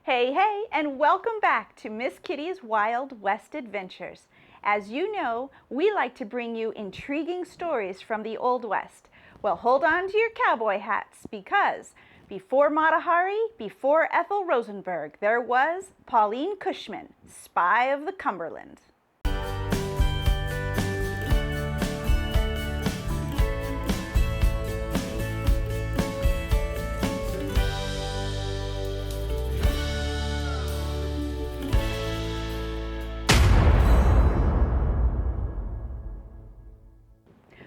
Hey, hey, and welcome back to Miss Kitty's Wild West Adventures. As you know, we like to bring you intriguing stories from the Old West. Well, hold on to your cowboy hats because before Mata Hari, before Ethel Rosenburg, there was Pauline Cashman, spy of the Cumberland.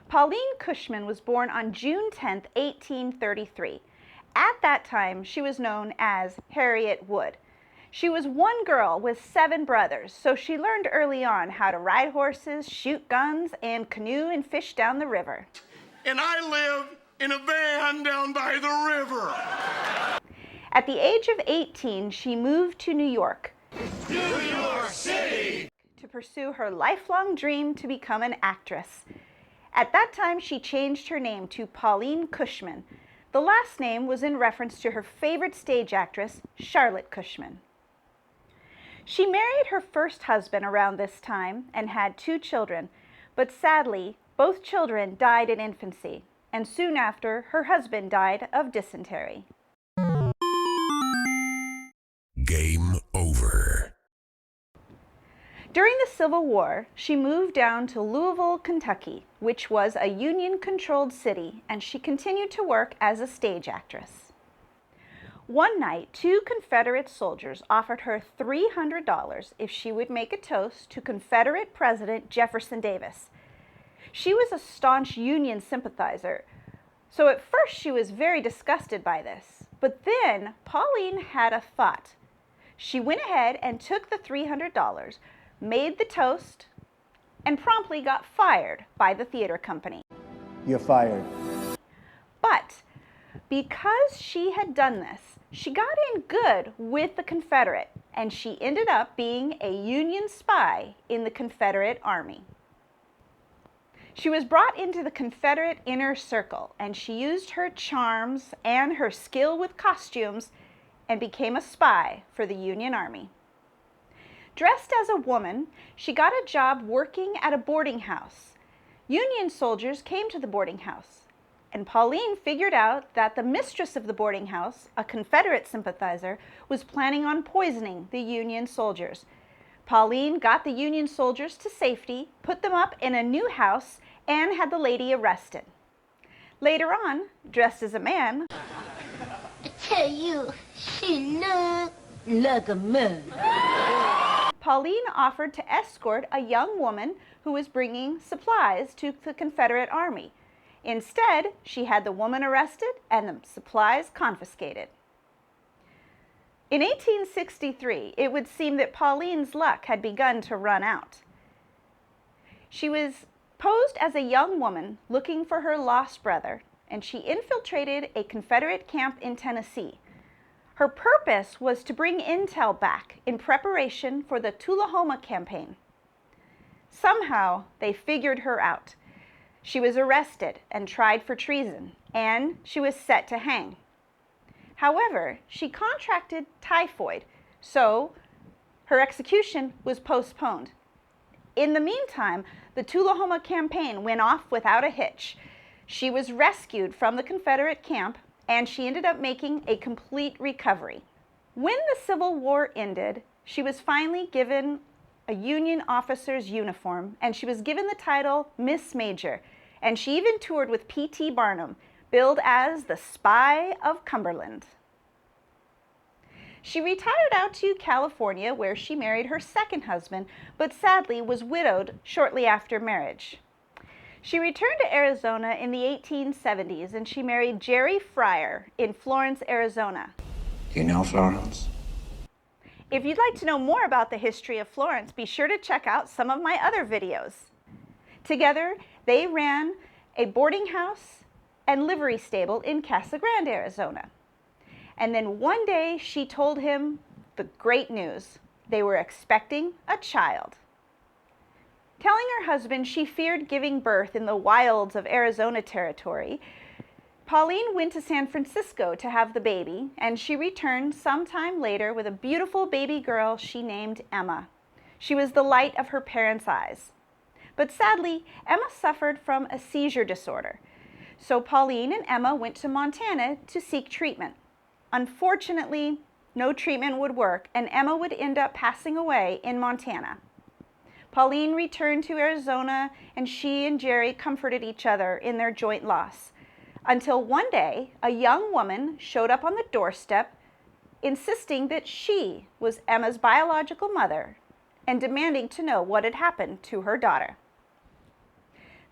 Pauline Cashman was born on June 10, 1833. At that time, she was known as Harriet Wood. She was one girl with 7 brothers, so she learned early on how to ride horses, shoot guns, and canoe and fish down the river. And I live in a van down by the river. At the age of 18, she moved to New York. New York City! To pursue her lifelong dream to become an actress. At that time, she changed her name to Pauline Cashman. The last name was in reference to her favorite stage actress, Charlotte Cashman. She married her first husband around this time and had 2 children, but sadly, both children died in infancy, and soon after, her husband died of dysentery. Game over. During the Civil War, she moved down to Louisville, Kentucky, which was a Union-controlled city, and she continued to work as a stage actress. One night, 2 Confederate soldiers offered her $300 if she would make a toast to Confederate President Jefferson Davis. She was a staunch Union sympathizer, so at first she was very disgusted by this. But then Pauline had a thought. She went ahead and took the $300, made the toast, and promptly got fired by the theater company. You're fired. But because she had done this, she got in good with the Confederate, and she ended up being a Union spy in the Confederate Army. She was brought into the Confederate inner circle, and she used her charms and her skill with costumes and became a spy for the Union Army. Dressed as a woman, she got a job working at a boarding house. Union soldiers came to the boarding house, and Pauline figured out that the mistress of the boarding house, a Confederate sympathizer, was planning on poisoning the Union soldiers. Pauline got the Union soldiers to safety, put them up in a new house, and had the lady arrested. Later on, dressed as a man, I tell you, she looked like a man. Pauline offered to escort a young woman who was bringing supplies to the Confederate Army. Instead, she had the woman arrested and the supplies confiscated. In 1863, it would seem that Pauline's luck had begun to run out. She was posed as a young woman looking for her lost brother, and she infiltrated a Confederate camp in Tennessee. Her purpose was to bring intel back in preparation for the Tullahoma campaign. Somehow, they figured her out. She was arrested and tried for treason, and she was set to hang. However, she contracted typhoid, so her execution was postponed. In the meantime, the Tullahoma campaign went off without a hitch. She was rescued from the Confederate camp, and she ended up making a complete recovery. When the Civil War ended, she was finally given a Union officer's uniform, and she was given the title Miss Major, and she even toured with P.T. Barnum, billed as the Spy of Cumberland. She retired out to California, where she married her second husband, but sadly was widowed shortly after marriage. She returned to Arizona in the 1870s, and she married Jerry Fryer in Florence, Arizona. You know Florence? If you'd like to know more about the history of Florence, be sure to check out some of my other videos. Together, they ran a boarding house and livery stable in Casa Grande, Arizona. And then one day, she told him the great news. They were expecting a child. Telling her husband she feared giving birth in the wilds of Arizona territory, Pauline went to San Francisco to have the baby, and she returned sometime later with a beautiful baby girl she named Emma. She was the light of her parents' eyes. But sadly, Emma suffered from a seizure disorder. So Pauline and Emma went to Montana to seek treatment. Unfortunately, no treatment would work, and Emma would end up passing away in Montana. Pauline returned to Arizona, and she and Jerry comforted each other in their joint loss. Until one day, a young woman showed up on the doorstep, insisting that she was Emma's biological mother and demanding to know what had happened to her daughter.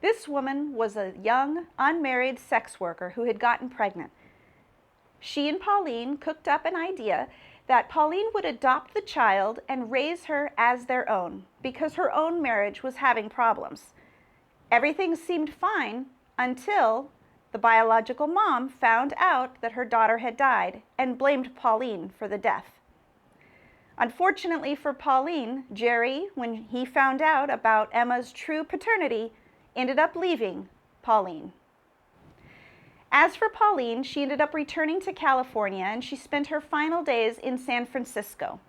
This woman was a young, unmarried sex worker who had gotten pregnant. She and Pauline cooked up an idea that Pauline would adopt the child and raise her as their own because her own marriage was having problems. Everything seemed fine until the biological mom found out that her daughter had died and blamed Pauline for the death. Unfortunately for Pauline, Jerry, when he found out about Emma's true paternity, ended up leaving Pauline. As for Pauline, she ended up returning to California, and she spent her final days in San Francisco.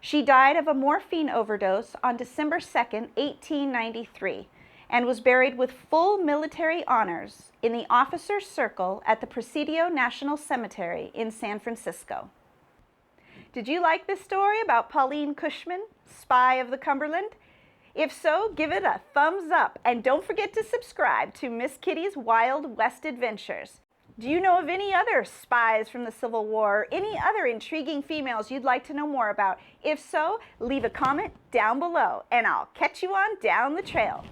She died of a morphine overdose on December 2nd, 1893, and was buried with full military honors in the Officers' Circle at the Presidio National Cemetery in San Francisco. Did you like this story about Pauline Cashman, Spy of the Cumberland? If so, give it a thumbs up, and don't forget to subscribe to Miss Kitty's Wild West Adventures. Do you know of any other spies from the Civil War, or any other intriguing females you'd like to know more about? If so, leave a comment down below, and I'll catch you on down the trail.